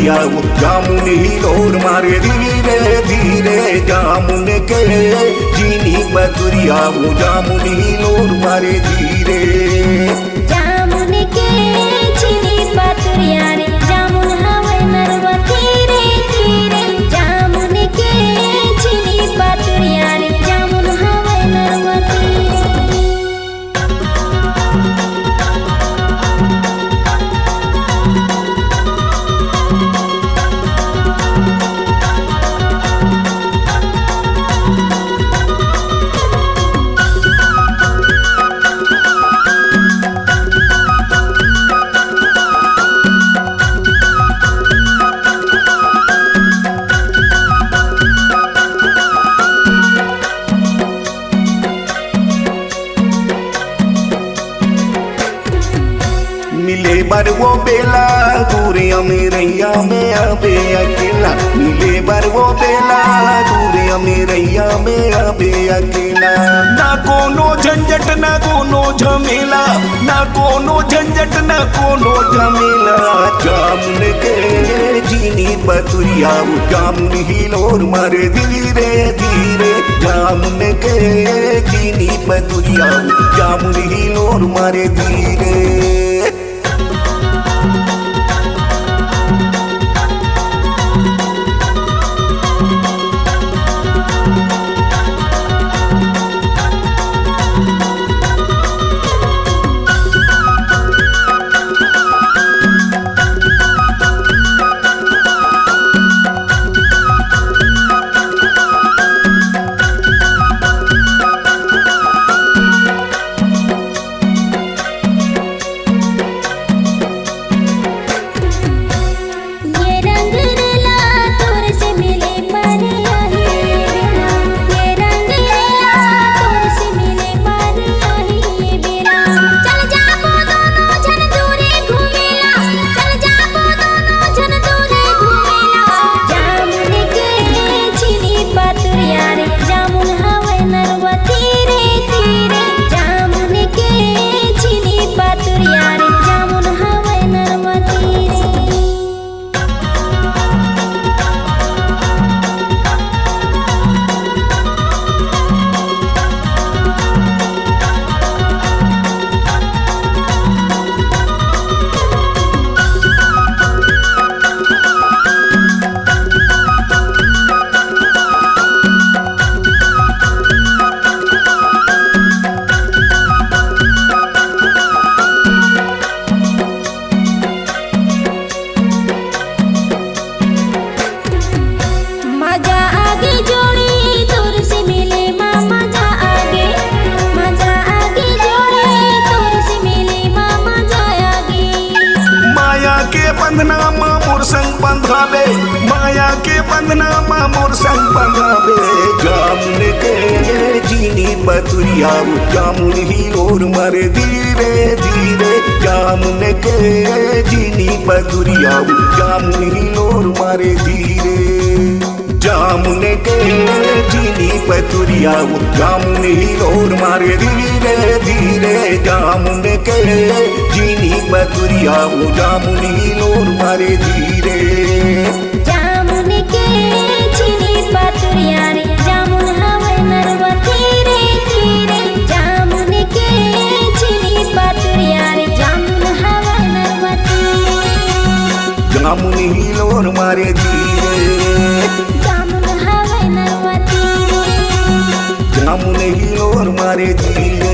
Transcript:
बतुरिया जामुन ही लोर मारे धीरे धीरे जामुन के चीनी बतुरिया जामुन ही लोर मारे धीरे जामुन के चीनी बतुरिया रे जामुन हवे नरवा धीरे धीरे जामुन के चीनी बतुरिया रे जामुन हवे नरवा धीरे मिले बर वो बेला दूरिया में रैया में आबे अकेला मिले बर वो बेला दूरिया में रैया में आबे अकेला ना कोनो झंझट ना कोनो झमेला ना कोनो झंझट ना कोनो झमेला जामुन के चीनी बतुरिया जामुन ही लोर मारे धीरे धीरे जामुन के चीनी बतुरिया जामुन ही लोर मारे धीरे बंधनामा मोर संग बंधावे माया के बंधनामा मोर संग बंधावे जामुन के चीनी बतुरिया जामुन ही लोर मारे धीरे धीरे जामुन के चीनी बतुरिया जामुन ही लोर मारे धीरे जामुन के चीनी बतुरिया जामुन ही लोर मारे धीरे धीरे जामुन के चीनी बतुरिया जामुन ही लोर मारे धीरे जामुन के चीनी बतुरिया रे जामुन हवे नरवा धीरे धीरे जामुन के चीनी बतुरिया रे जामुन हवे नरवा धीरे जामुन ही लोर मारे धीरे जामुन हवे नरवा धीरे जामुन ही लोर मारे धीरे।